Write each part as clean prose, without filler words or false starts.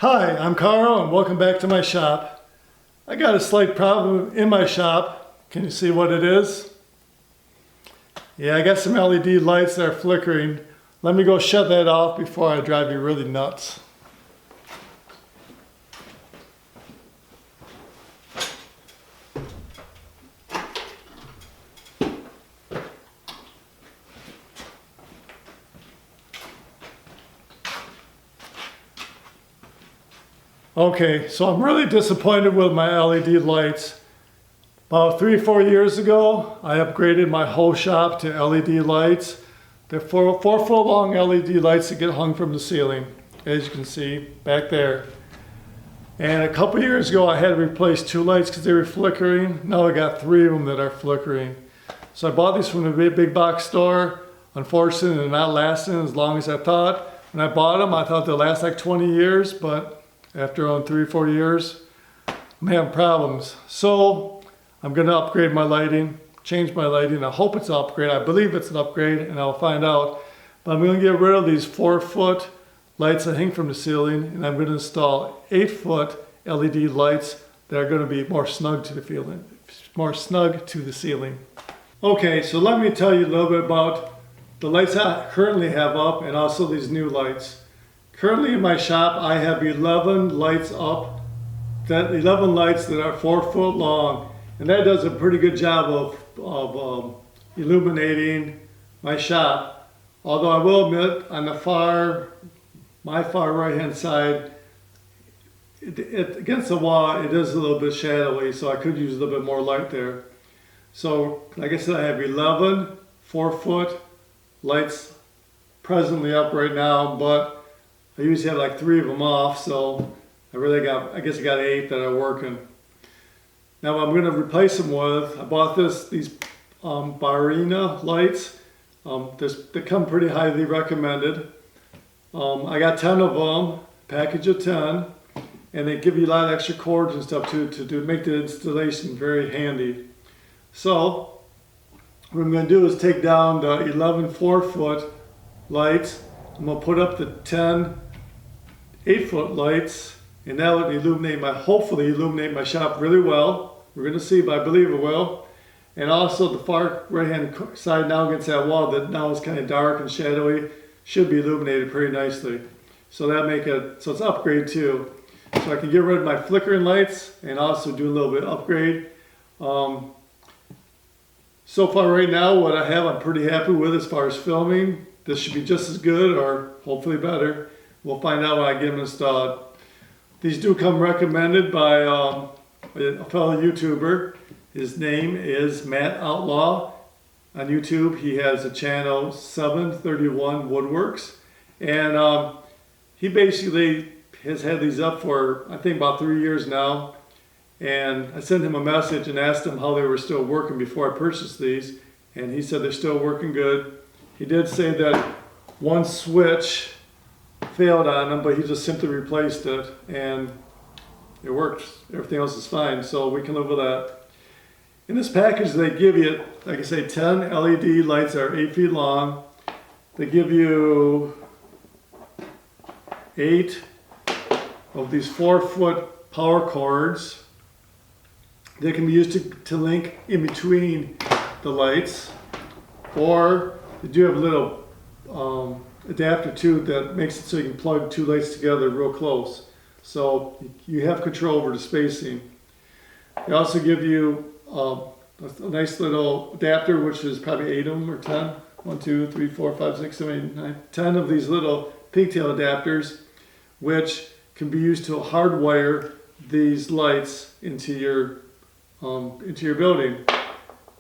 Hi, I'm Carl and welcome back to my shop. I got a slight problem in my shop. Can you see what it is? Yeah, I got some LED lights that are flickering. Let me go shut that off before I drive you really nuts. Okay, so I'm really disappointed with my LED lights. About 3 or 4 years ago, I upgraded my whole shop to LED lights. They're 4-foot long LED lights that get hung from the ceiling, as you can see back there. And a couple years ago, I had to replace 2 lights because they were flickering. Now I got 3 of them that are flickering. So I bought these from the big box store. Unfortunately, they're not lasting as long as I thought. When I bought them, I thought they'd last like 20 years, but after on 3 or 4 years, I'm having problems. So I'm going to upgrade my lighting, change my lighting. I hope it's an upgrade. I believe it's an upgrade, and I'll find out. But I'm going to get rid of these 4-foot lights that hang from the ceiling, and I'm going to install 8-foot LED lights that are going to be more snug to the ceiling. Okay, so let me tell you a little bit about the lights I currently have up and also these new lights. Currently in my shop, I have 11 lights up, 11 lights that are 4-foot long, and that does a pretty good job of illuminating my shop. Although I will admit, on my far right-hand side, against the wall, it is a little bit shadowy, so I could use a little bit more light there. So, like I said, I have 11 4-foot lights presently up right now, but I usually have like 3 of them off, so I guess I got 8 that are working. Now what I'm going to replace them with, I bought these Barina lights. They come pretty highly recommended. I got 10 of them, package of 10, and they give you a lot of extra cords and stuff to make the installation very handy. So what I'm going to do is take down the 11 4-foot lights. I'm going to put up the 10 8-foot lights, and that will hopefully illuminate my shop really well. We're going to see, but I believe it will. And also the far right-hand side now against that wall that now is kind of dark and shadowy should be illuminated pretty nicely. So it's an upgrade too. So I can get rid of my flickering lights and also do a little bit of upgrade. So far right now, what I have I'm pretty happy with as far as filming. This should be just as good or hopefully better. We'll find out when I get them installed. These do come recommended by a fellow YouTuber. His name is Matt Outlaw on YouTube. He has a channel 731 Woodworks. And he basically has had these up for I think about 3 years now. And I sent him a message and asked him how they were still working before I purchased these. And he said they're still working good. He did say that one switch failed on them, but he just simply replaced it and it worked. Everything else is fine, so we can live with that. In this package they give you, like I say, 10 LED lights that are 8 feet long. They give you 8 of these 4-foot power cords. They can be used to link in between the lights, or they do have a little adapter too that makes it so you can plug 2 lights together real close. So you have control over the spacing. They also give you a nice little adapter, which is probably 8 of them or 10. 1, 2, 3, 4, 5, 6, 7, 8, 9, 10 of these little pigtail adapters, which can be used to hardwire these lights into your building.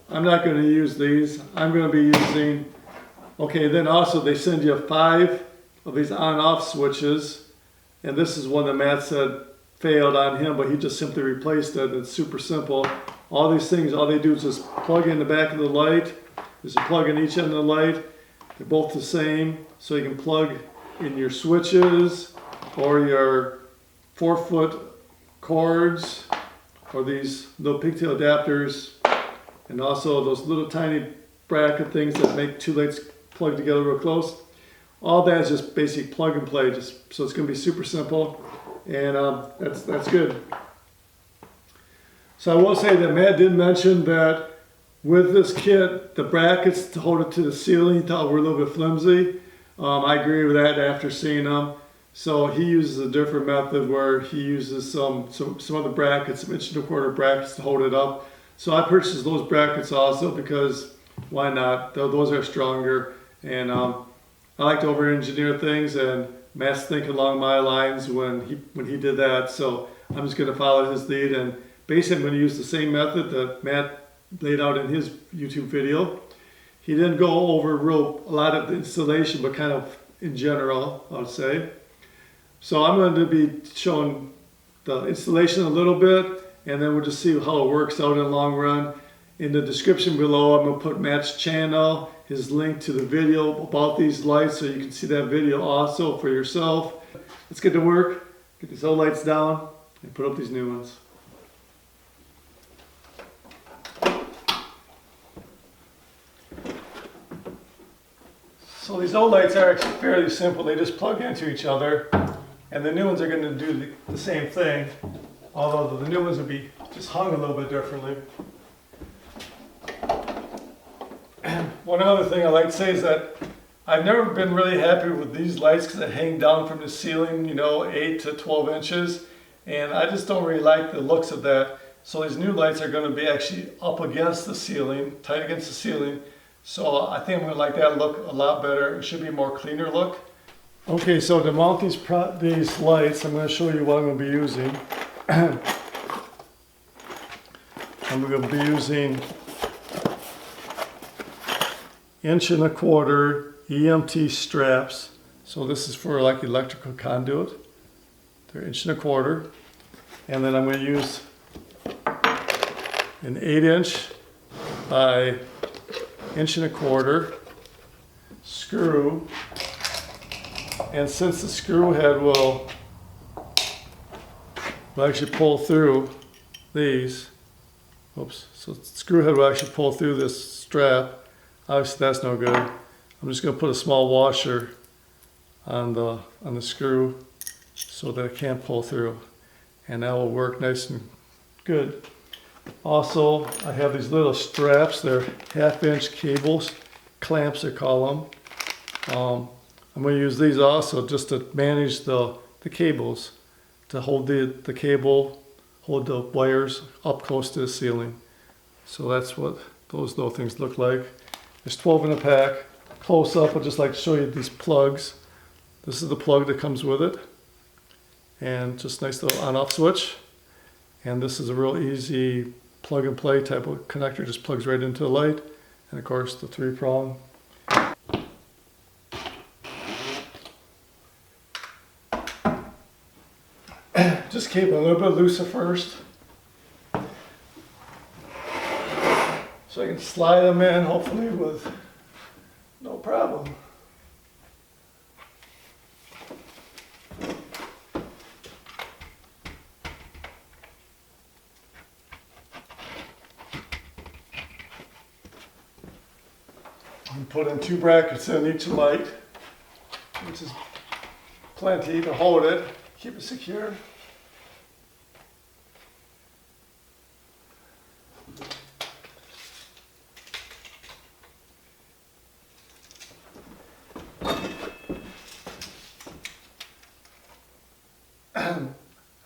I'm not going to use these. I'm going to be using, then also they send you 5 of these on-off switches, and this is one that Matt said failed on him, but he just simply replaced it. It's super simple. All these things, all they do is just plug in the back of the light. There's a plug in each end of the light. They're both the same, so you can plug in your switches or your 4-foot cords or these little pigtail adapters, and also those little tiny bracket things that make 2 lights plug together real close. All that is just basic plug and play, so it's going to be super simple. and that's good. So I will say that Matt did mention that with this kit, the brackets to hold it to the ceiling thought were a little bit flimsy. I agree with that after seeing them. So he uses a different method where he uses some other brackets, some 1.25" brackets to hold it up. So I purchased those brackets also because why not? Those are stronger, and I like to over-engineer things, and Matt's thinking along my lines when he did that. So I'm just going to follow his lead, and basically I'm going to use the same method that Matt laid out in his YouTube video. He didn't go over a lot of the installation, but kind of in general, I would say. So I'm going to be showing the installation a little bit, and then we'll just see how it works out in the long run. In the description below, I'm going to put Matt's channel, his link to the video about these lights, so you can see that video also for yourself. Let's get to work, get these old lights down, and put up these new ones. So these old lights are actually fairly simple. They just plug into each other, and the new ones are going to do the same thing, although the new ones will be just hung a little bit differently. One other thing I'd like to say is that I've never been really happy with these lights because they hang down from the ceiling, 8 to 12 inches, and I just don't really like the looks of that. So these new lights are going to be actually up against the ceiling, tight against the ceiling. So I think I'm going to like that look a lot better. It should be a more cleaner look. Okay, so to mount these lights, I'm going to show you what I'm going to be using. I'm going to be using 1.25" EMT straps. So this is for like electrical conduit. They're 1.25". And then I'm going to use an 8" by 1.25" screw. And since the screw head will actually pull through these, so the screw head will actually pull through this strap. Obviously that's no good. I'm just going to put a small washer on the screw so that it can't pull through, and that will work nice and good. Also, I have these little straps. They're 1/2" cables, clamps they call them. I'm going to use these also just to manage the cables, to hold the cable, hold the wires up close to the ceiling. So that's what those little things look like. There's 12 in a pack. Close up, I'd just like to show you these plugs. This is the plug that comes with it, and just nice little on-off switch. And this is a real easy plug and play type of connector, just plugs right into the light. And of course the 3-prong. Just keep it a little bit looser first, so I can slide them in hopefully with no problem. And put in 2 brackets in each light, which is plenty to hold it, keep it secure.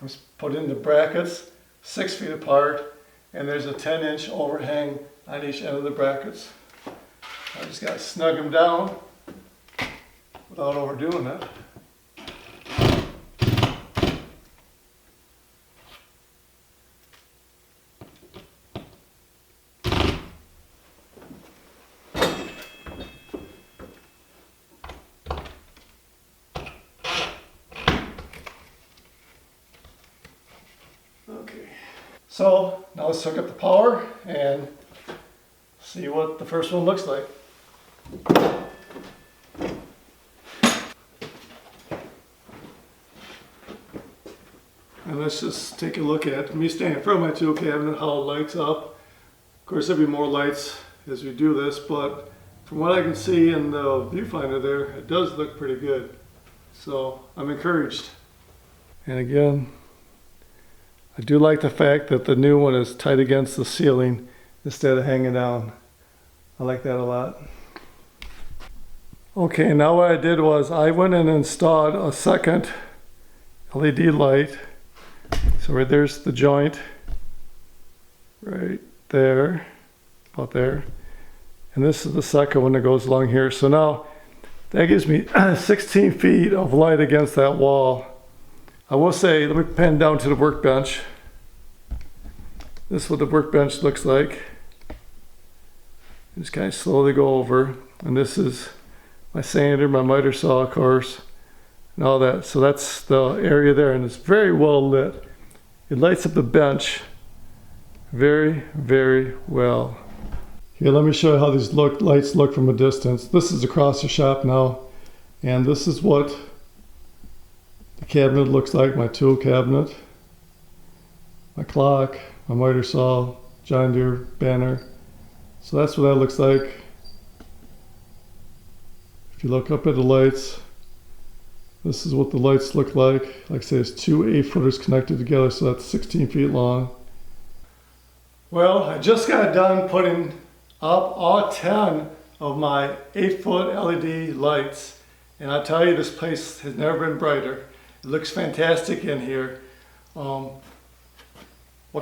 I'm put in the brackets 6 feet apart, and there's a 10" overhang on each end of the brackets. I just got to snug them down without overdoing it. Okay, so now let's hook up the power and see what the first one looks like. And let's just take a look at me standing in front of my tool cabinet, how it lights up. Of course there'll be more lights as we do this, but from what I can see in the viewfinder there, it does look pretty good. So I'm encouraged. And again, I do like the fact that the new one is tight against the ceiling instead of hanging down. I like that a lot. Okay, now what I did was I went and installed a second LED light. So right there's the joint, right there, about there. And this is the second one that goes along here. So now that gives me 16 feet of light against that wall. I will say, let me pan down to the workbench. This is what the workbench looks like. Just kind of slowly go over. And this is my sander, my miter saw, of course, and all that. So that's the area there, and it's very well lit. It lights up the bench very, very well. Here, let me show you how these lights look from a distance. This is across the shop now, and this is what the cabinet looks like, my tool cabinet, my clock, my miter saw, John Deere banner. So that's what that looks like. If you look up at the lights, this is what the lights look like. Like I say, it's two 8-footers connected together, so that's 16 feet long. Well, I just got done putting up all 10 of my 8-foot LED lights, and I tell you, this place has never been brighter. It looks fantastic in here. What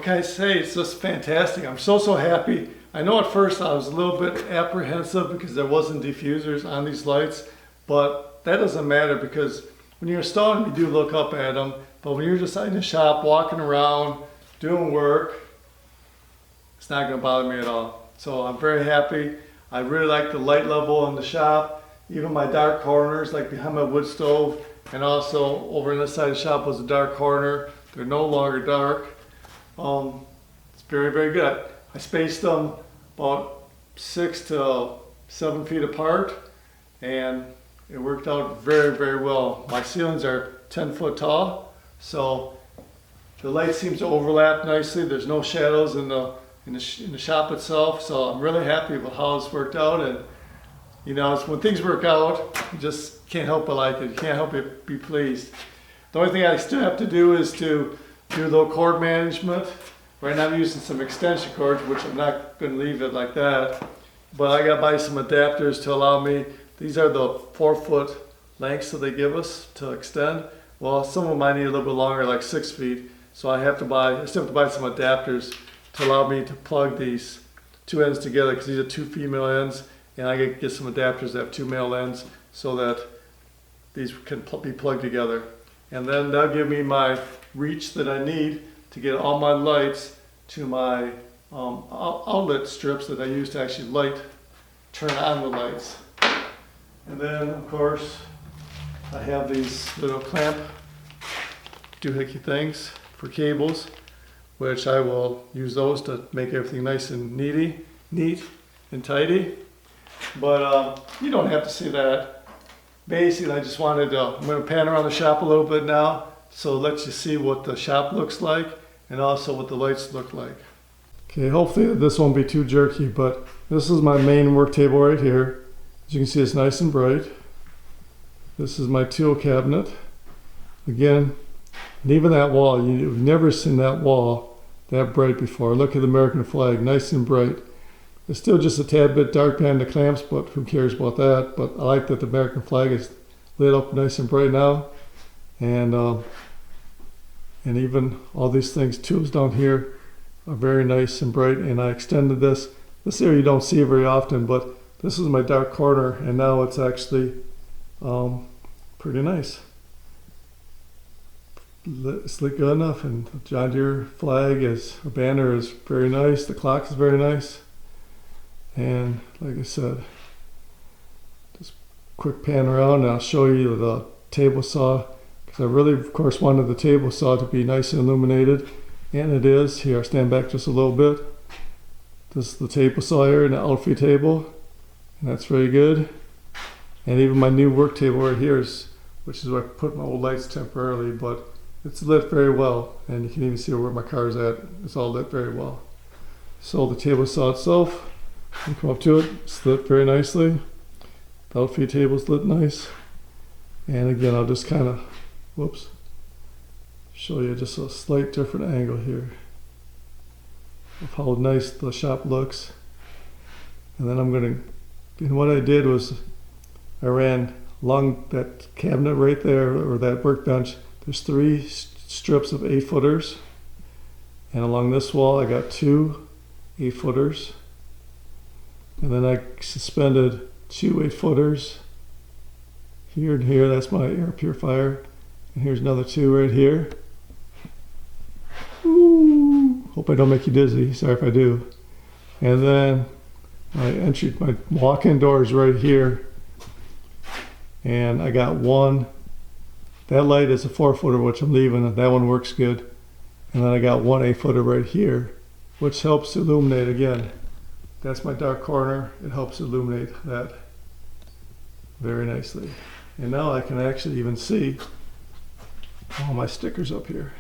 can I say? It's just fantastic. I'm so happy. I know at first I was a little bit apprehensive because there wasn't diffusers on these lights, but that doesn't matter because when you're installing them, you do look up at them. But when you're just in the shop, walking around, doing work, it's not going to bother me at all. So I'm very happy. I really like the light level in the shop. Even my dark corners, like behind my wood stove, and also over on this side of the shop was a dark corner. They're no longer dark. It's very, very good. I spaced them about 6 to 7 feet apart, and it worked out very, very well. My ceilings are 10 foot tall, so the light seems to overlap nicely. There's no shadows in the shop itself, so I'm really happy with how it's worked out. And you know, it's when things work out, you just can't help but like it. You can't help but be pleased. The only thing I still have to do is to do a little cord management. Right now I'm using some extension cords, which I'm not going to leave it like that. But I got to buy some adapters to allow me, these are the 4-foot lengths that they give us to extend. Well, some of them I need a little bit longer, like 6 feet. So I still have to buy some adapters to allow me to plug these two ends together, because these are 2 female ends, and I get some adapters that have 2 male ends so that these can be plugged together. And then that'll give me my reach that I need to get all my lights to my outlet strips that I use to actually turn on the lights. And then, of course, I have these little clamp doohickey things for cables, which I will use those to make everything nice and neat and tidy. But you don't have to see that. Basically, I just wanted to, I'm going to pan around the shop a little bit now, so it lets you see what the shop looks like and also what the lights look like. Okay, hopefully this won't be too jerky, but this is my main work table right here. As you can see, it's nice and bright. This is my tool cabinet. Again, and even that wall, you've never seen that wall that bright before. Look at the American flag, nice and bright. It's still just a tad bit dark behind the clamps, but who cares about that? But I like that the American flag is lit up nice and bright now. And even all these things, tubes down here, are very nice and bright. And I extended this area you don't see very often, but this is my dark corner, and now it's actually pretty nice. It's lit good enough, and the John Deere flag a banner is very nice. The clock is very nice. And like I said, just quick pan around, and I'll show you the table saw, because I really, of course, wanted the table saw to be nice and illuminated, and it is. Here, I'll stand back just a little bit. This is the table saw here, and the outfeed table, and that's very good. And even my new work table right here which is where I put my old lights temporarily, but it's lit very well, and you can even see where my car is at. It's all lit very well. So the table saw itself, you come up to it, it's lit very nicely. The outfeed table's lit nice. And again, I'll just kind of, show you just a slight different angle here of how nice the shop looks. And then and what I did was I ran along that cabinet right there, or that workbench, there's 3 strips of 8-footers. And along this wall I got 2 8-footers. And then I suspended 2 8-footers here and here. That's my air purifier. And here's another 2 right here. Ooh, hope I don't make you dizzy. Sorry if I do. And then my walk-in door is right here. And I got one. That light is a 4-footer, which I'm leaving. That one works good. And then I got 1 8-footer right here, which helps illuminate again. That's my dark corner. It helps illuminate that very nicely. And now I can actually even see all my stickers up here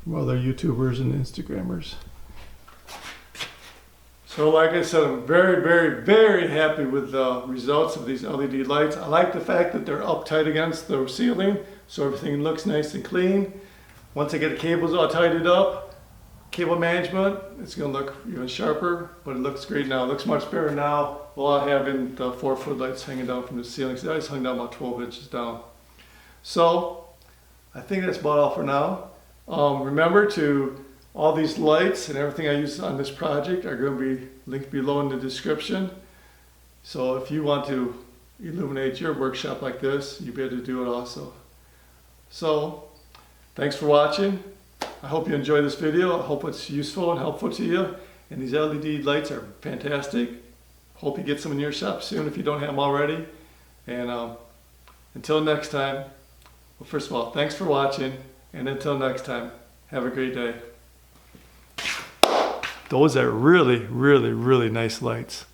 from other YouTubers and Instagrammers. So like I said, I'm very, very, very happy with the results of these LED lights. I like the fact that they're up tight against the ceiling, so everything looks nice and clean. Once I get the cables all tidied up, cable management, it's going to look even sharper, but it looks great now. It looks much better now while having the 4-foot lights hanging down from the ceiling. So I just hung down about 12 inches down. So I think that's about all for now. Remember all these lights and everything I use on this project are going to be linked below in the description. So if you want to illuminate your workshop like this, you'll be able to do it also. So thanks for watching. I hope you enjoyed this video. I hope it's useful and helpful to you. And these LED lights are fantastic. Hope you get some in your shop soon if you don't have them already. And until next time, well, first of all, thanks for watching. And until next time, have a great day. Those are really, really, really nice lights.